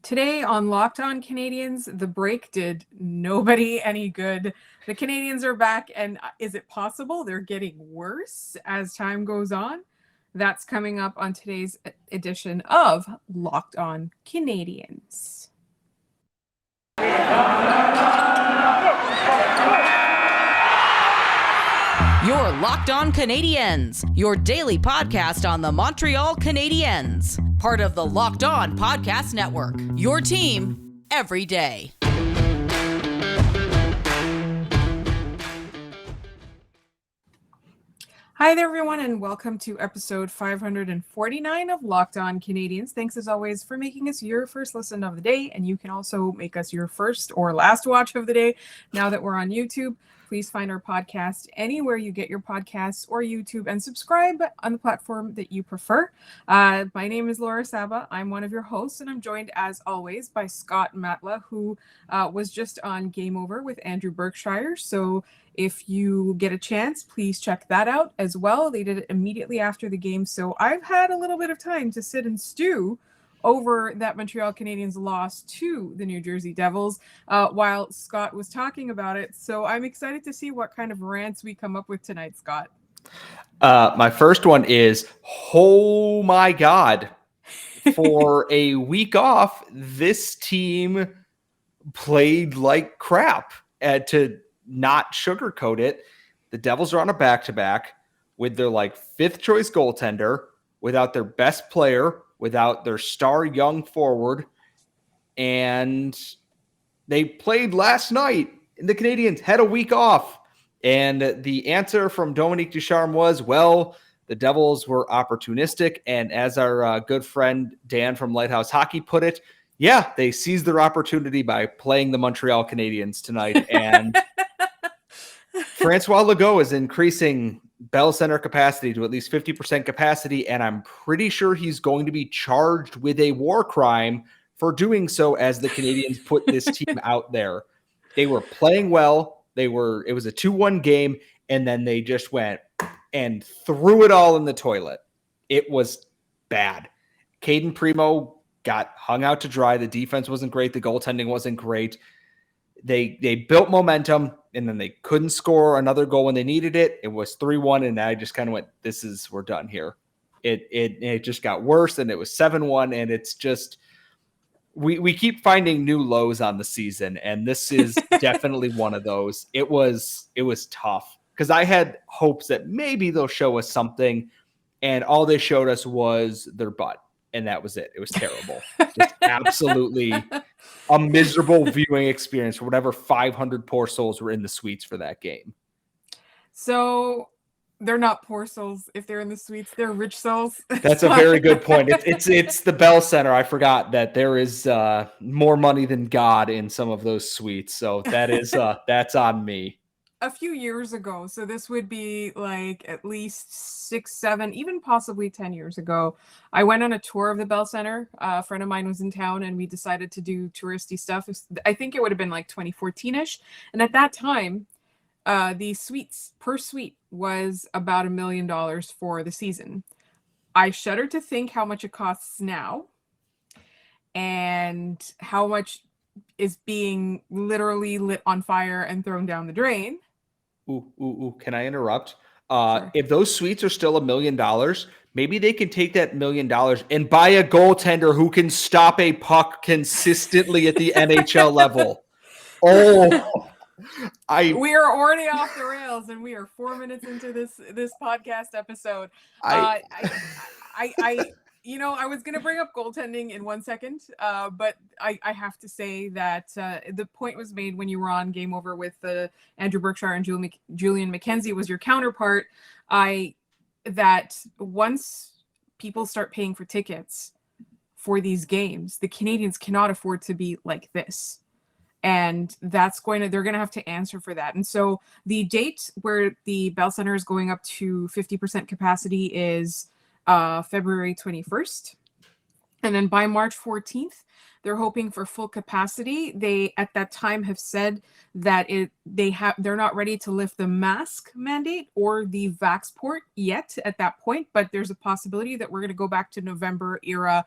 Today on Locked On Canadiens, the break did nobody any good. The Canadiens are back, and is it possible they're getting worse as time goes on? That's coming up on today's edition of Locked On Canadiens. You're Locked On Canadiens, your daily podcast on the Montreal Canadiens. Part of the Locked On Podcast Network, your team every day. Hi there, everyone, and welcome to episode 549 of Locked On Canadiens. Thanks, as always, for making us your first listen of the day, and you can also make us your first or last watch of the day now that we're on YouTube. Please find our podcast anywhere you get your podcasts or YouTube and subscribe on the platform that you prefer. My name is Laura Saba. I'm one of your hosts, and I'm joined, as always, by Scott Matla, who was just on Game Over with Andrew Berkshire. So if you get a chance, please check that out as well. They did it immediately after the game. So I've had a little bit of time to sit and stew over that Montreal Canadiens loss to the New Jersey Devils while Scott was talking about it. So I'm excited to see what kind of rants we come up with tonight, Scott. My first one is, oh my God, for a week off, this team played like crap. To not sugarcoat it, the Devils are on a back-to-back with their fifth choice goaltender, without their best player, without their star young forward, and they played last night, and the Canadiens had a week off. And the answer from Dominique Ducharme was, well, the Devils were opportunistic, and as our good friend Dan from Lighthouse Hockey put it, yeah, they seized their opportunity by playing the Montreal Canadiens tonight. And Francois Legault is increasing Bell Center capacity to at least 50% capacity, and I'm pretty sure he's going to be charged with a war crime for doing so as the Canadiens put this team out there. They were playing well. It was a 2-1 game, and then they just went and threw it all in the toilet. It was bad. Caden Primo got hung out to dry. The defense wasn't great. The goaltending wasn't great. They built momentum, and then they couldn't score another goal when they needed it. It was 3-1, and I just kind of went, we're done here. It just got worse, and it was 7-1, and it's just we keep finding new lows on the season, and this is definitely one of those. It was tough because I had hopes that maybe they'll show us something, and all they showed us was their butt, and that was it. It was terrible. Just absolutely a miserable viewing experience for whatever 500 poor souls were in the suites for that game. So they're not poor souls if they're in the suites. They're rich souls. That's a very good point. It's the Bell Center. I forgot that there is more money than God in some of those suites. So that is that's on me. A few years ago, so this would be at least 6, 7, even possibly 10 years ago, I went on a tour of the Bell Center. A friend of mine was in town, and we decided to do touristy stuff. I think it would have been 2014-ish. And at that time, the suites per suite was about $1 million for the season. I shudder to think how much it costs now and how much is being literally lit on fire and thrown down the drain. Ooh, can I interrupt? Sure. If those suites are still $1 million, maybe they can take that $1 million and buy a goaltender who can stop a puck consistently at the NHL level. Oh, we are already off the rails, and we are 4 minutes into this podcast episode. I was going to bring up goaltending in 1 second, but I have to say that the point was made when you were on Game Over with Andrew Berkshire and Julian McKenzie was your counterpart. That once people start paying for tickets for these games, the Canadiens cannot afford to be like this. And they're going to have to answer for that. And so the date where the Bell Center is going up to 50% capacity is February 21st. And then by March 14th, they're hoping for full capacity. They at that time have said that they're not ready to lift the mask mandate or the Vaxport yet at that point, but there's a possibility that we're going to go back to November era,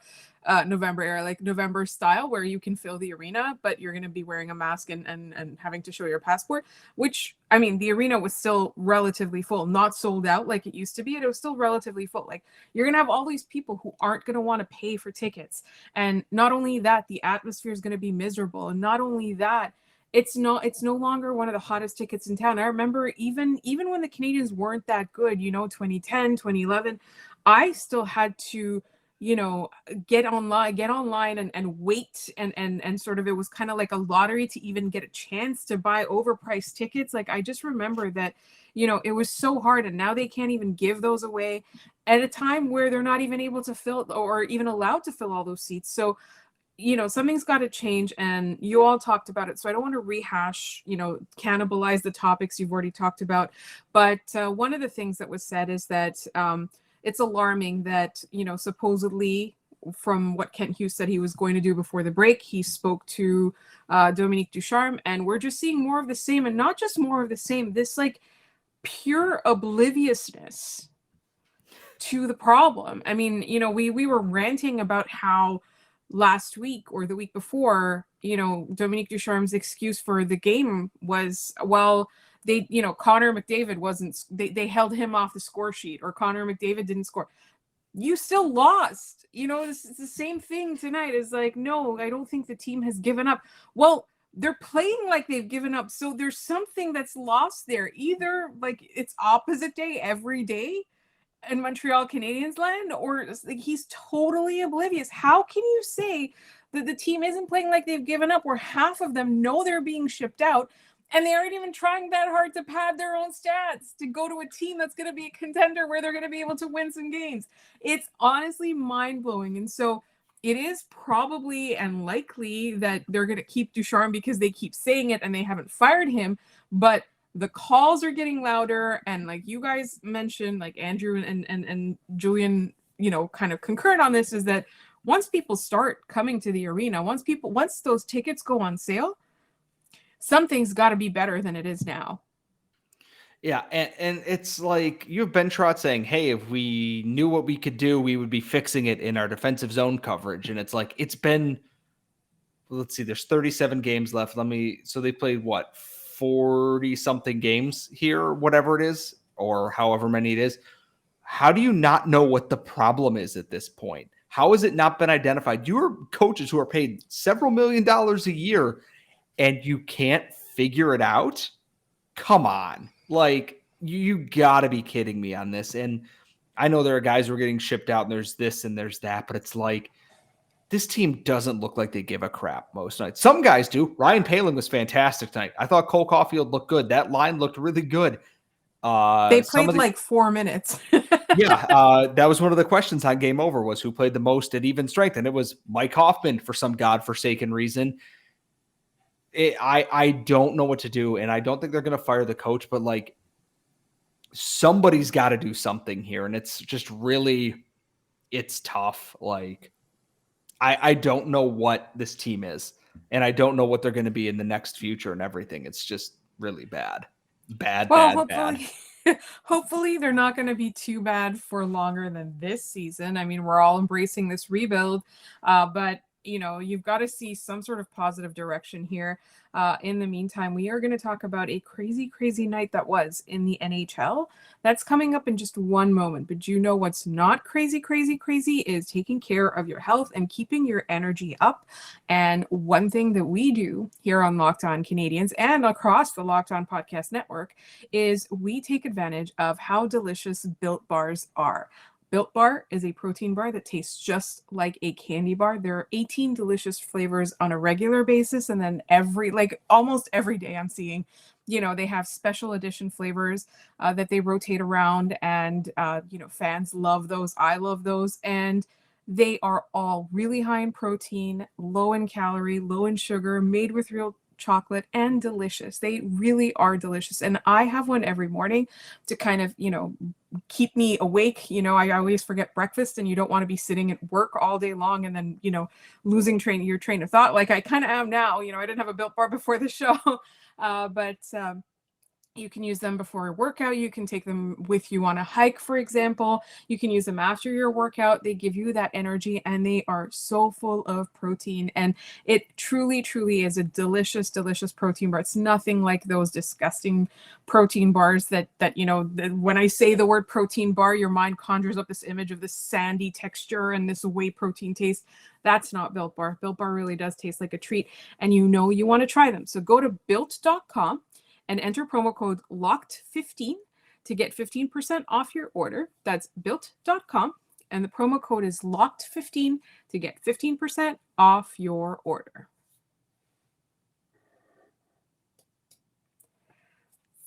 like November style, where you can fill the arena, but you're going to be wearing a mask and having to show your passport, which, I mean, the arena was still relatively full, not sold out like it used to be. It was still relatively full. Like, you're going to have all these people who aren't going to want to pay for tickets. And not only that, the atmosphere is going to be miserable. And not only that, it's no longer one of the hottest tickets in town. I remember even when the Canadiens weren't that good, 2010, 2011, I still had to get online and wait and sort of, it was kind of like a lottery to even get a chance to buy overpriced tickets. Like, I just remember that, it was so hard, and now they can't even give those away at a time where they're not even able to fill or even allowed to fill all those seats. So, something's got to change, and you all talked about it, so I don't want to rehash, cannibalize the topics you've already talked about. But one of the things that was said is that it's alarming that, supposedly, from what Kent Hughes said he was going to do before the break, he spoke to Dominique Ducharme, and we're just seeing more of the same, and not just more of the same, this like pure obliviousness to the problem. I mean, we were ranting about how last week or the week before, Dominique Ducharme's excuse for the game was, well, they, Connor McDavid wasn't, they held him off the score sheet, or Connor McDavid didn't score. You still lost. It's the same thing tonight. Is like, no, I don't think the team has given up. Well, they're playing like they've given up. So there's something that's lost there. Either like it's opposite day every day in Montreal Canadiens land, or like he's totally oblivious. How can you say that the team isn't playing like they've given up, where half of them know they're being shipped out, and they aren't even trying that hard to pad their own stats to go to a team that's going to be a contender where they're going to be able to win some games? It's honestly mind-blowing. And so it is probably and likely that they're going to keep Ducharme because they keep saying it and they haven't fired him. But the calls are getting louder. And like you guys mentioned, like Andrew and Julian, kind of concurred on this, is that once people start coming to the arena, once those tickets go on sale, something's got to be better than it is now. Yeah, and it's like you have Ben Trott saying, hey, if we knew what we could do, we would be fixing it in our defensive zone coverage. And it's like, it's been, let's see, there's 37 games left. So they played what, 40-something games here, whatever it is, or however many it is. How do you not know what the problem is at this point? How has it not been identified? You are coaches who are paid several $1 million a year, and you can't figure it out? Come on. Like, you got to be kidding me on this. And I know there are guys who are getting shipped out, and there's this and there's that, but it's like, this team doesn't look like they give a crap most nights. Some guys do. Ryan Poehling was fantastic tonight. I thought Cole Caulfield looked good. That line looked really good. They played like 4 minutes. Yeah, that was one of the questions on Game Over, was who played the most at even strength, and it was Mike Hoffman for some godforsaken reason. I don't know what to do, and I don't think they're going to fire the coach, but like, somebody's got to do something here, and it's just really, it's tough. Like, I don't know what this team is, and I don't know what they're going to be in the next future and everything. It's just really bad. Bad. Hopefully they're not going to be too bad for longer than this season. I mean, we're all embracing this rebuild, but you've got to see some sort of positive direction here. In the meantime, we are going to talk about a crazy, crazy night that was in the NHL. That's coming up in just one moment. But what's not crazy, crazy, crazy is taking care of your health and keeping your energy up. And one thing that we do here on Locked On Canadiens and across the Locked On Podcast Network is we take advantage of how delicious Built Bars are. Built Bar is a protein bar that tastes just like a candy bar. There are 18 delicious flavors on a regular basis, and then almost every day I'm seeing, they have special edition flavors that they rotate around, and fans love those. I love those, and they are all really high in protein, low in calorie, low in sugar, made with real chocolate, and delicious. They really are delicious, and I have one every morning to kind of keep me awake. I always forget breakfast, and you don't want to be sitting at work all day long and then, losing your train of thought. Like I kind of am now. I didn't have a Built Bar before the show, but you can use them before a workout. You can take them with you on a hike, for example. You can use them after your workout. They give you that energy, and they are so full of protein. And it truly, truly is a delicious, delicious protein bar. It's nothing like those disgusting protein bars that when I say the word protein bar, your mind conjures up this image of this sandy texture and this whey protein taste. That's not Built Bar. Built Bar really does taste like a treat, and you want to try them. So go to built.com and enter promo code LOCKED15 to get 15% off your order. That's built.com, and the promo code is LOCKED15 to get 15% off your order.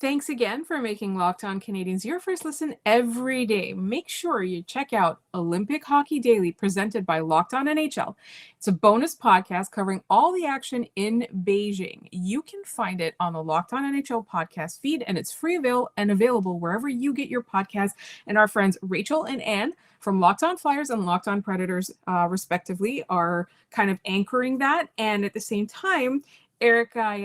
Thanks again for making Locked On Canadiens your first listen every day. Make sure you check out Olympic Hockey Daily, presented by Locked On NHL. It's a bonus podcast covering all the action in Beijing. You can find it on the Locked On NHL podcast feed, and it's free and available wherever you get your podcasts. And our friends Rachel and Ann from Locked On Flyers and Locked On Predators, respectively, are kind of anchoring that. And at the same time, Erica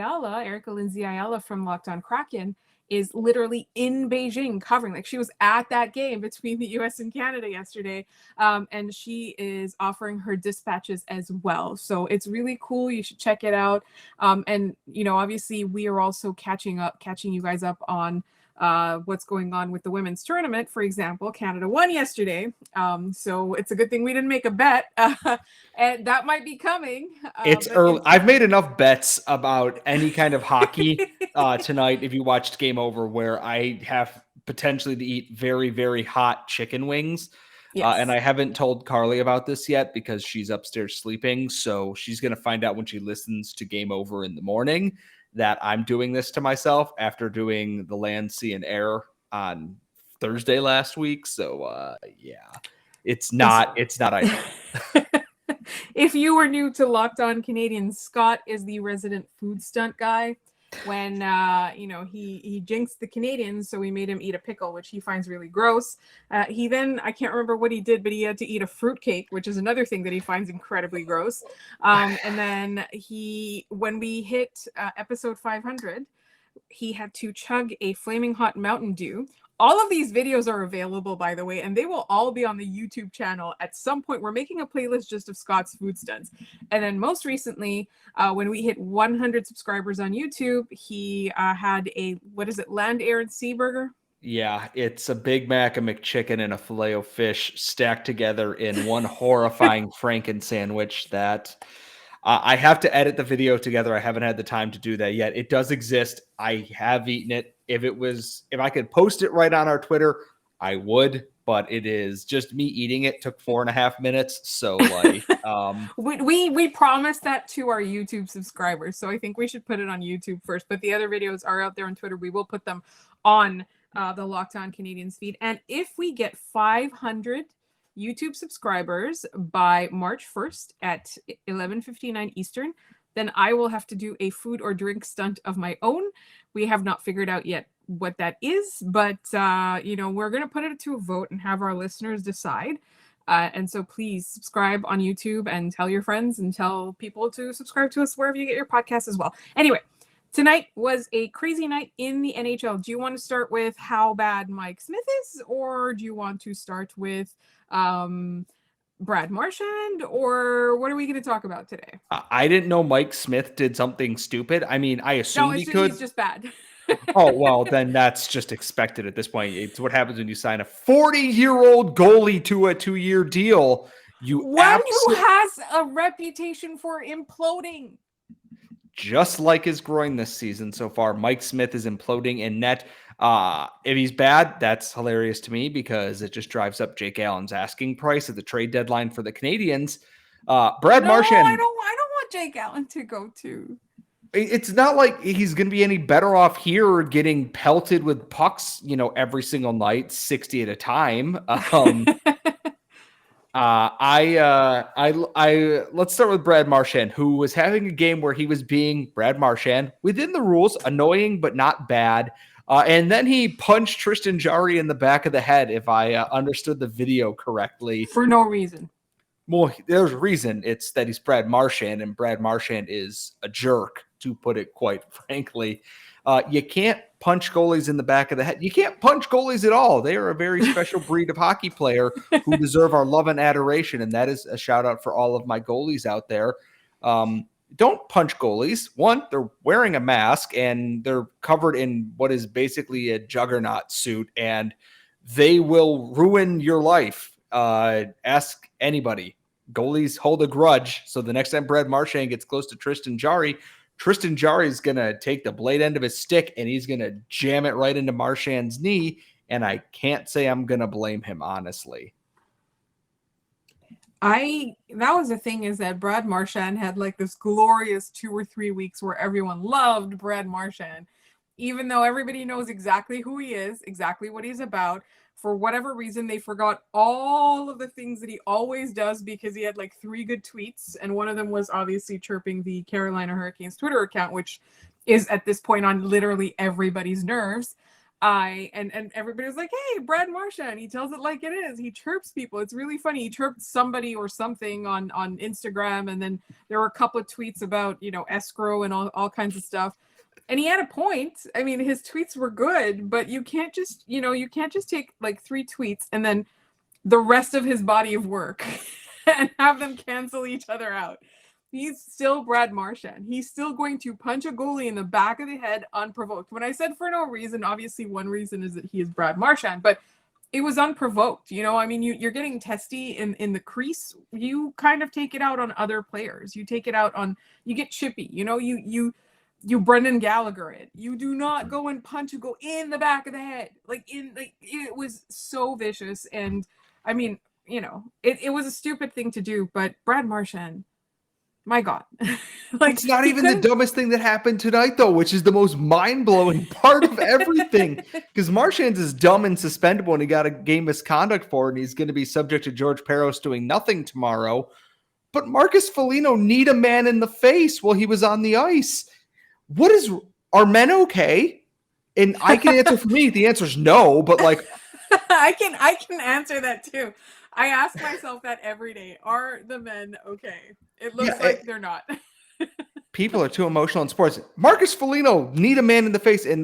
Lindsay Ayala from Locked On Kraken is literally in Beijing covering. Like, she was at that game between the US and Canada yesterday, and she is offering her dispatches as well. So it's really cool. You should check it out. And obviously we are also catching you guys up on what's going on with the women's tournament. For example, Canada won yesterday, so it's a good thing we didn't make a bet, and that might be coming. It's early. I've made enough bets about any kind of hockey tonight, if you watched Game Over, where I have potentially to eat very, very hot chicken wings. Yes. And I haven't told Carly about this yet because she's upstairs sleeping, so she's going to find out when she listens to Game Over in the morning that I'm doing this to myself after doing the land, sea, and air on Thursday last week. So yeah, it's not ideal. If you were new to Locked On Canadiens, Scott is the resident food stunt guy. When he jinxed the Canadiens, so we made him eat a pickle, which he finds really gross. He then, I can't remember what he did, but he had to eat a fruitcake, which is another thing that he finds incredibly gross. And then when we hit episode 500, he had to chug a flaming hot Mountain Dew. All of these videos are available, by the way, and they will all be on the YouTube channel at some point. We're making a playlist just of Scott's food stunts. And then most recently, when we hit 100 subscribers on YouTube, he had a, land, air, and sea burger? Yeah, it's a Big Mac, a McChicken, and a Filet-O-Fish stacked together in one horrifying Franken sandwich that... I have to edit the video together. I haven't had the time to do that yet. It does exist. I have eaten it. If I could post it right on our Twitter, I would, but it is just me eating it. Took 4.5 minutes. So we promised that to our YouTube subscribers. So I think we should put it on YouTube first, but the other videos are out there on Twitter. We will put them on the Locked On Canadiens feed. And if we get 500 YouTube subscribers by March 1st at 11:59 Eastern, then I will have to do a food or drink stunt of my own. We have not figured out yet what that is, but we're going to put it to a vote and have our listeners decide. And so please subscribe on YouTube and tell your friends and tell people to subscribe to us wherever you get your podcasts as well. Anyway, tonight was a crazy night in the NHL. Do you want to start with how bad Mike Smith is, or do you want to start with Brad Marchand, or what are we going to talk about today? I didn't know Mike Smith did something stupid. I mean, I assumed he could. He's just bad. Oh, well, then that's just expected at this point. It's what happens when you sign a 40-year-old goalie to a 2-year deal. Who has a reputation for imploding. Just like his groin this season so far, Mike Smith is imploding in net. If he's bad, that's hilarious to me because it just drives up Jake Allen's asking price at the trade deadline for the Canadiens. Marchand. I don't want Jake Allen to go too. It's not like he's going to be any better off here getting pelted with pucks, every single night, 60 at a time. Let's start with Brad Marchand, who was having a game where he was being Brad Marchand within the rules, annoying but not bad. And then he punched Tristan Jarry in the back of the head, if I understood the video correctly. For no reason. Well, there's a reason. It's that he's Brad Marchand, and Brad Marchand is a jerk, to put it quite frankly. You can't punch goalies in the back of the head. You can't punch goalies at all. They are a very special breed of hockey player who deserve our love and adoration, and that is a shout-out for all of my goalies out there. Don't punch goalies. One, they're wearing a mask, and they're covered in what is basically a juggernaut suit, and they will ruin your life. Ask anybody. Goalies hold a grudge. So the next time Brad Marchand gets close to Tristan Jarry is going to take the blade end of his stick and he's going to jam it right into Marchand's knee. And I can't say I'm going to blame him, honestly. That was the thing, is that Brad Marchand had like this glorious 2 or 3 weeks where everyone loved Brad Marchand, even though everybody knows exactly who he is, exactly what he's about. For whatever reason, they forgot all of the things that he always does, because he had like 3 good tweets. And one of them was obviously chirping the Carolina Hurricanes Twitter account, which is at this point on literally everybody's nerves. And everybody was like, hey, Brad Marchand, he tells it like it is. He chirps people. It's really funny. He chirped somebody or something on Instagram. And then there were a couple of tweets about, escrow and all kinds of stuff. And he had a point. I mean, his tweets were good, but you can't just take like 3 tweets and then the rest of his body of work and have them cancel each other out. He's still Brad Marchand. He's still going to punch a goalie in the back of the head unprovoked. When I said for no reason, obviously one reason is that he is Brad Marchand, but it was unprovoked. I mean, you're getting testy in the crease. You kind of take it out on other players. You take it out on, you get chippy. You Brendan Gallagher it. You do not go and punch a go in the back of the head. It was so vicious. And I mean, it was a stupid thing to do, but Brad Marchand, my God. It's not even the dumbest thing that happened tonight, though, which is the most mind-blowing part of everything. Because Marchand's is dumb and suspendable, and he got a game misconduct for it, and he's going to be subject to George Parros doing nothing tomorrow. But Marcus Foligno kneed a man in the face while he was on the ice. Are men okay? And I can answer for me. The answer is no, but I can answer that too. I ask myself that every day. Are the men okay? It looks like they're not. People are too emotional in sports. Marcus Foligno kneed a man in the face. And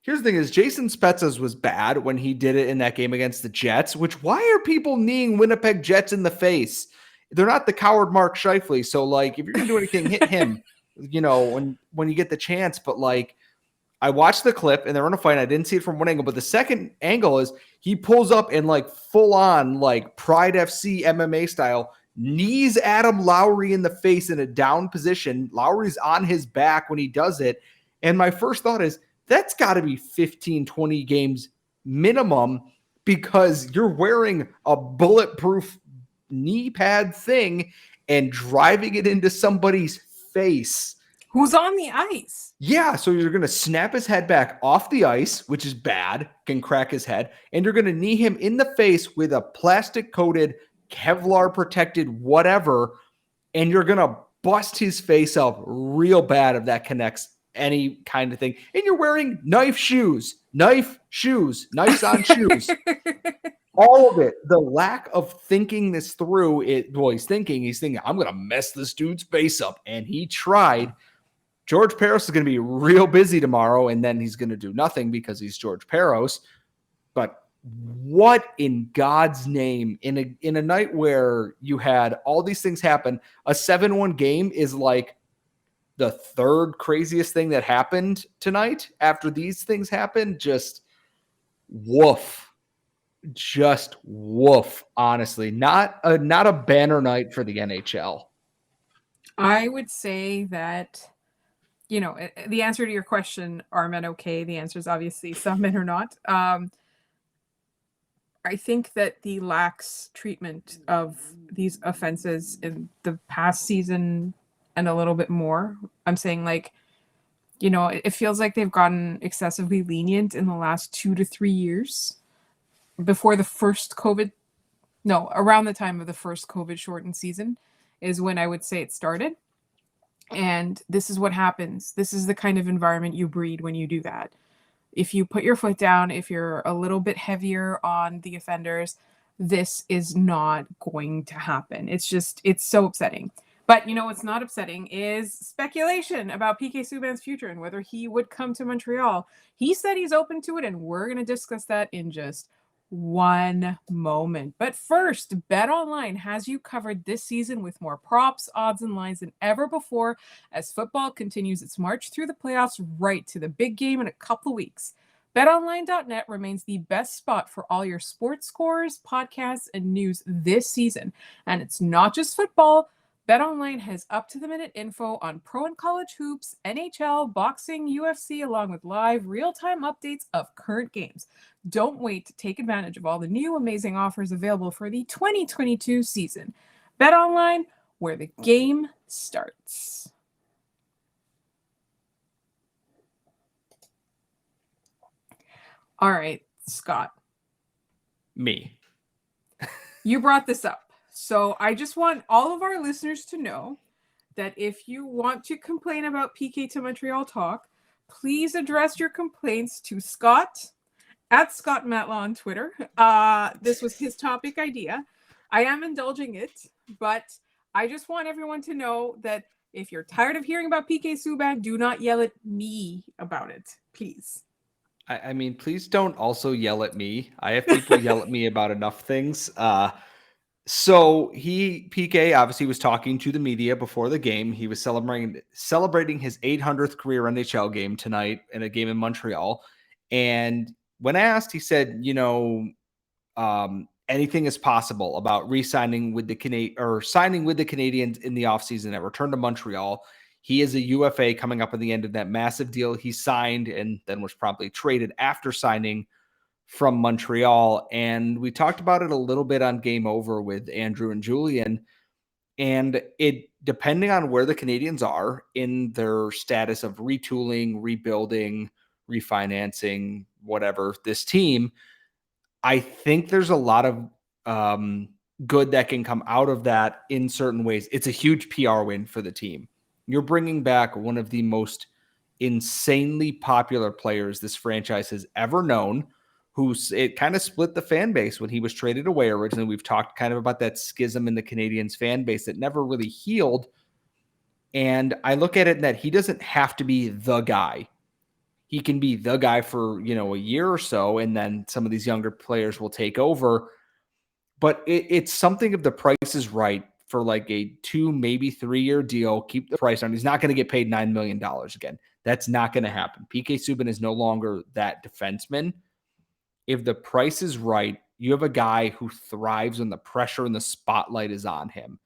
here's the thing is Jason Spezza's was bad when he did it in that game against the Jets, why are people kneeing Winnipeg Jets in the face? They're not the coward Mark Scheifele. So if you're going to do anything, hit him. When you get the chance. But I watched the clip and they're in a fight. I didn't see it from one angle, but the second angle is he pulls up and full on Pride FC MMA style, knees Adam Lowry in the face in a down position. Lowry's on his back when he does it. And my first thought is that's got to be 15, 20 games minimum, because you're wearing a bulletproof knee pad thing and driving it into somebody's face who's on the ice. Yeah, so you're going to snap his head back off the ice, which is bad, can crack his head, and you're going to knee him in the face with a plastic coated, Kevlar protected whatever, and you're going to bust his face up real bad if that connects any kind of thing. And you're wearing knives on shoes. All of it. The lack of thinking this through, he's thinking, I'm going to mess this dude's face up. And he tried. George Parros is going to be real busy tomorrow, and then he's going to do nothing because he's George Parros. But what in God's name, in a night where you had all these things happen, a 7-1 game is like the third craziest thing that happened tonight after these things happened. Just woof. Just woof, honestly. Not a banner night for the NHL. I would say that, the answer to your question, are men okay? The answer is obviously some men are not. I think that the lax treatment of these offenses in the past season and a little bit more, I'm saying it feels like they've gotten excessively lenient in the last 2 to 3 years. Before the first around the time of the first COVID shortened season is when I would say it started. And this is what happens. This is the kind of environment you breed when you do that. if you put your foot down, if you're a little bit heavier on the offenders, this is not going to happen. It's so upsetting. But what's not upsetting is speculation about PK Subban's future and whether he would come to Montreal. He said he's open to it, and we're going to discuss that in just one moment. But first, BetOnline has you covered this season with more props, odds, and lines than ever before as football continues its march through the playoffs right to the big game in a couple weeks. BetOnline.net remains the best spot for all your sports scores, podcasts, and news this season. And it's not just football. BetOnline has up-to-the-minute info on pro and college hoops, NHL, boxing, UFC, along with live, real-time updates of current games. Don't wait to take advantage of all the new amazing offers available for the 2022 season. BetOnline, where the game starts. All right, Scott. Me. You brought this up. So I just want all of our listeners to know that if you want to complain about PK to Montreal talk, please address your complaints to Scott at Scott Matlaw on Twitter. This was his topic idea. I am indulging it, but I just want everyone to know that if you're tired of hearing about PK Subban, do not yell at me about it, please. I mean, please don't also yell at me. I have people yell at me about enough things. So PK obviously was talking to the media before the game. He was celebrating his 800th career NHL game tonight in a game in Montreal. And when asked, he said, anything is possible about signing with the Canadiens in the offseason and return to Montreal. He is a UFA coming up at the end of that massive deal he signed and then was promptly traded after signing from Montreal. And we talked about it a little bit on Game Over with Andrew and Julian. And it, depending on where the Canadiens are in their status of retooling, rebuilding, refinancing, whatever, this team, I think there's a lot of good that can come out of that in certain ways. It's a huge PR win for the team. You're bringing back one of the most insanely popular players this franchise has ever known, it kind of split the fan base when he was traded away originally. We've talked kind of about that schism in the Canadiens fan base that never really healed. And I look at it in that he doesn't have to be the guy. He can be the guy for, a year or so, and then some of these younger players will take over. But it's something if the price is right for like a 2, maybe 3-year deal, keep the price on. He's not going to get paid $9 million again. That's not going to happen. PK Subban is no longer that defenseman. If the price is right, you have a guy who thrives when the pressure and the spotlight is on him.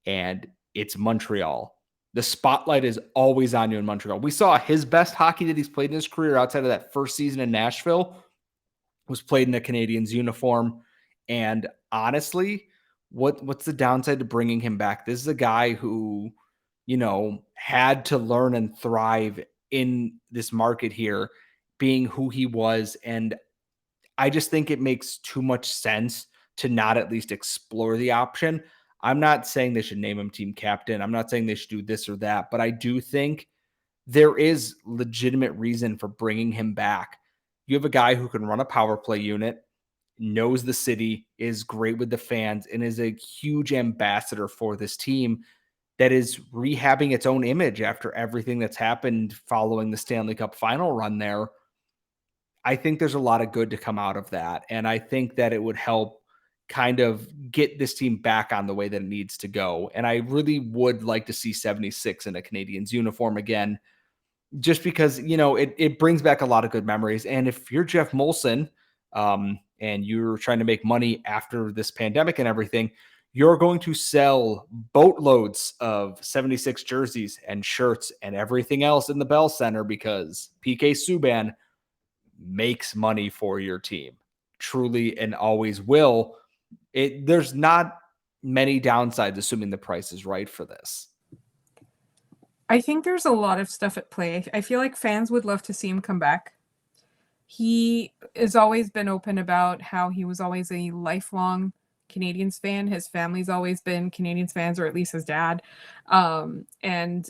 And it's Montreal. The spotlight is always on you in Montreal. We saw his best hockey that he's played in his career outside of that first season in Nashville was played in a Canadiens uniform. And honestly, what's the downside to bringing him back? This is a guy who, had to learn and thrive in this market here, being who he was. And I just think it makes too much sense to not at least explore the option. I'm not saying they should name him team captain. I'm not saying they should do this or that, but I do think there is legitimate reason for bringing him back. You have a guy who can run a power play unit, knows the city, is great with the fans, and is a huge ambassador for this team that is rehabbing its own image after everything that's happened following the Stanley Cup final run there. I think there's a lot of good to come out of that. And I think that it would help kind of get this team back on the way that it needs to go. And I really would like to see 76 in a Canadiens uniform again, just because, it brings back a lot of good memories. And if you're Jeff Molson and you're trying to make money after this pandemic and everything, you're going to sell boatloads of 76 jerseys and shirts and everything else in the Bell Center because PK Subban makes money for your team, truly, and always will. There's not many downsides, assuming the price is right for this. I think there's a lot of stuff at play. I feel like fans would love to see him come back. He has always been open about how he was always a lifelong Canadiens fan. His family's always been Canadiens fans, or at least his dad. And,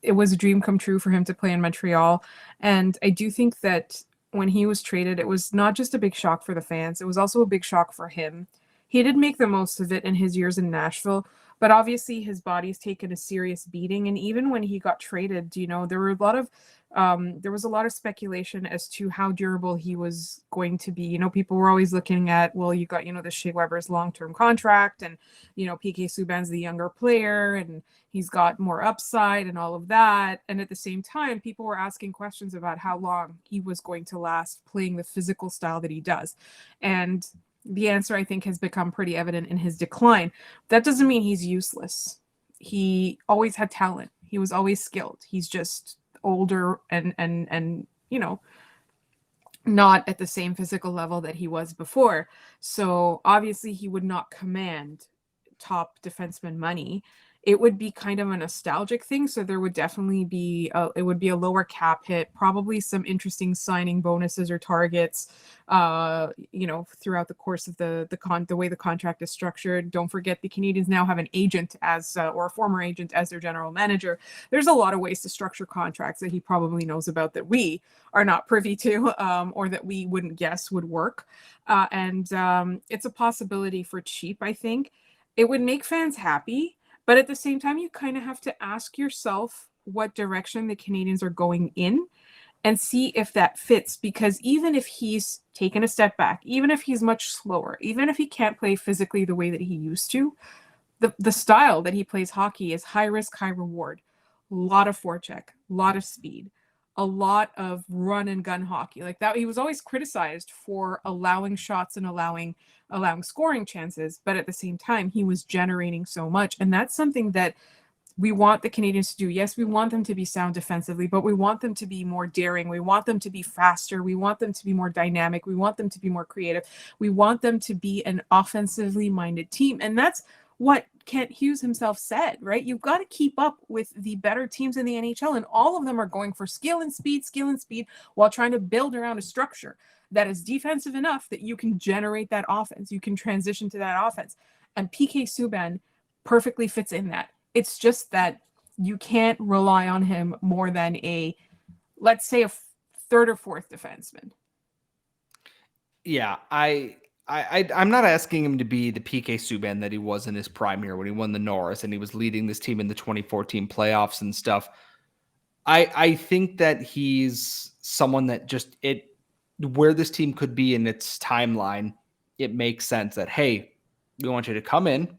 it was a dream come true for him to play in Montreal. And I do think that when he was traded, it was not just a big shock for the fans, it was also a big shock for him. He did make the most of it in his years in Nashville, but obviously his body's taken a serious beating. And even when he got traded, there were a lot of there was a lot of speculation as to how durable he was going to be. People were always looking at, well, you got, the Shea Weber's long-term contract, and, PK Subban's the younger player, and he's got more upside and all of that. And at the same time, people were asking questions about how long he was going to last playing the physical style that he does. And the answer, I think, has become pretty evident in his decline. That doesn't mean he's useless. He always had talent. He was always skilled. He's just older and not at the same physical level that he was before. So obviously he would not command top defenseman money. It would be kind of a nostalgic thing. So there would definitely be it would be a lower cap hit, probably some interesting signing bonuses or targets, throughout the course of the way the contract is structured. Don't forget the Canadiens now have an agent or a former agent as their general manager. There's a lot of ways to structure contracts that he probably knows about that we are not privy to, or that we wouldn't guess would work. And it's a possibility for cheap, I think. It would make fans happy. But at the same time, you kind of have to ask yourself what direction the Canadiens are going in and see if that fits. Because even if he's taken a step back, even if he's much slower, even if he can't play physically the way that he used to, the style that he plays hockey is high risk, high reward. A lot of forecheck, a lot of speed, a lot of run and gun hockey. Like that, he was always criticized for allowing shots and allowing scoring chances, but at the same time, he was generating so much. And that's something that we want the Canadiens to do. Yes, we want them to be sound defensively, but we want them to be more daring. We want them to be faster. We want them to be more dynamic. We want them to be more creative. We want them to be an offensively minded team. And that's what Kent Hughes himself said, right? You've got to keep up with the better teams in the NHL, and all of them are going for skill and speed, while trying to build around a structure that is defensive enough that you can generate that offense. You can transition to that offense. And PK Subban perfectly fits in that. It's just that you can't rely on him more than let's say a third or fourth defenseman. Yeah, I'm not asking him to be the PK Subban that he was in his prime here when he won the Norris and he was leading this team in the 2014 playoffs and stuff. I think that he's someone that just where this team could be in its timeline, it makes sense that, hey, we want you to come in,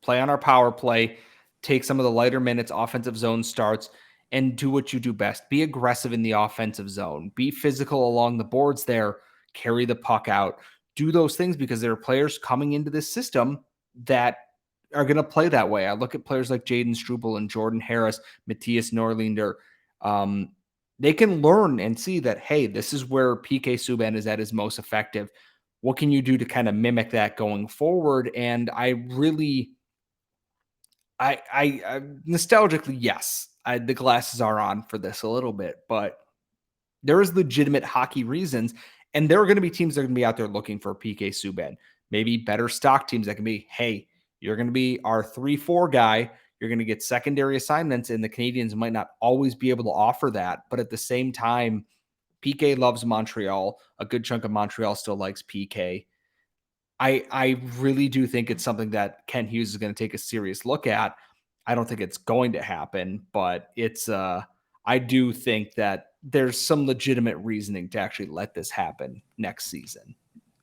play on our power play, take some of the lighter minutes, offensive zone starts, and do what you do best. Be aggressive in the offensive zone. Be physical along the boards there. Carry the puck out. Do those things because there are players coming into this system that are going to play that way. I look at players like Jaden Struble and Jordan Harris, Matthias Norlinder. They can learn and see that, hey, this is where PK Subban is at his most effective. What can you do to kind of mimic that going forward? And I nostalgically, yes, the glasses are on for this a little bit, but there is legitimate hockey reasons. And there are going to be teams that are going to be out there looking for PK Subban. Maybe better stock teams that can be, hey, you're going to be our 3-4 guy. You're going to get secondary assignments, and the Canadiens might not always be able to offer that. But at the same time, PK loves Montreal. A good chunk of Montreal still likes PK. I really do think it's something that Kent Hughes is going to take a serious look at. I don't think it's going to happen, but I do think that there's some legitimate reasoning to actually let this happen next season.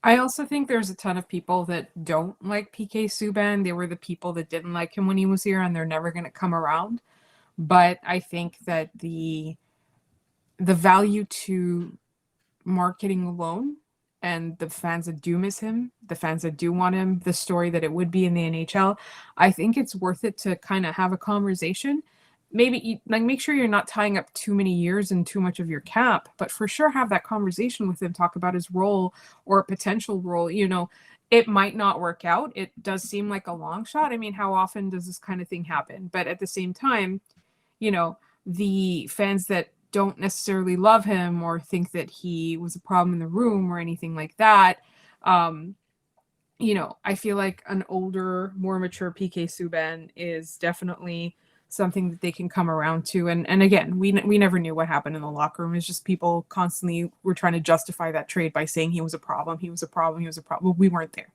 I also think there's a ton of people that don't like PK Subban. They were the people that didn't like him when he was here, and they're never going to come around. But I think that the value to marketing alone, and the fans that do miss him, the fans that do want him, the story that it would be in the NHL, I think it's worth it to kind of have a conversation. Maybe make sure you're not tying up too many years and too much of your cap, but for sure have that conversation with him, talk about his role or a potential role. It might not work out. It does seem like a long shot. I mean, how often does this kind of thing happen? But at the same time, the fans that don't necessarily love him or think that he was a problem in the room or anything like that, I feel like an older, more mature PK Subban is definitely something that they can come around to. And again, we never knew what happened in the locker room. It's just people constantly were trying to justify that trade by saying he was a problem. Well, we weren't there,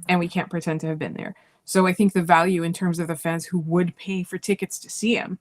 and we can't pretend to have been there. So I think the value in terms of the fans who would pay for tickets to see him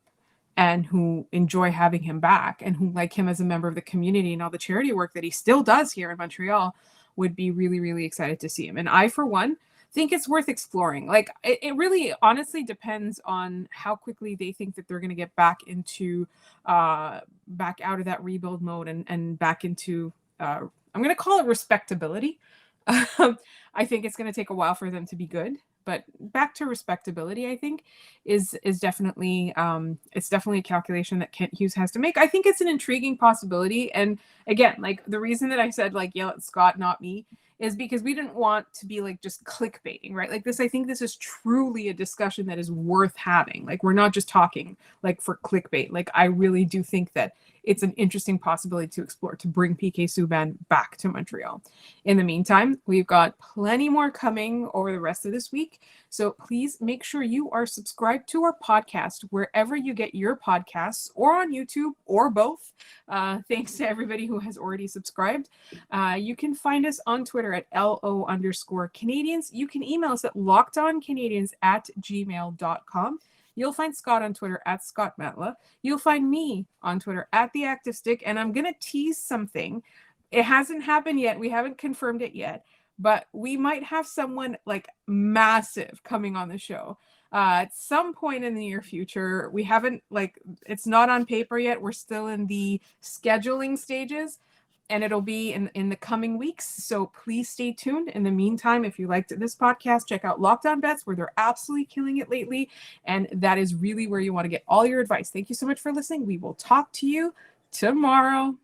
and who enjoy having him back and who like him as a member of the community and all the charity work that he still does here in Montreal would be really, really excited to see him. And I, for one, think it's worth exploring. Like it really honestly depends on how quickly they think that they're going to get back into back out of that rebuild mode and back into I'm going to call it respectability. I think it's going to take a while for them to be good, but back to respectability, I think is definitely it's definitely a calculation that Kent Hughes has to make. I think it's an intriguing possibility. And again, like the reason that I said like yell at Scott, not me, is because we didn't want to be like just clickbaiting, right? Like this, I think this is truly a discussion that is worth having. Like we're not just talking like for clickbait. Like I really do think that it's an interesting possibility to explore to bring PK Subban back to Montreal. In the meantime, we've got plenty more coming over the rest of this week. So please make sure you are subscribed to our podcast wherever you get your podcasts or on YouTube or both. Thanks to everybody who has already subscribed. You can find us on Twitter at LO_Canadiens. You can email us at lockedoncanadiens@gmail.com. You'll find Scott on Twitter at Scott Matla. You'll find me on Twitter at The Active Stick. And I'm going to tease something. It hasn't happened yet. We haven't confirmed it yet. But we might have someone like massive coming on the show at some point in the near future. We haven't it's not on paper yet. We're still in the scheduling stages. And it'll be in the coming weeks. So please stay tuned. In the meantime, if you liked this podcast, check out Locked On Bets, where they're absolutely killing it lately. And that is really where you want to get all your advice. Thank you so much for listening. We will talk to you tomorrow.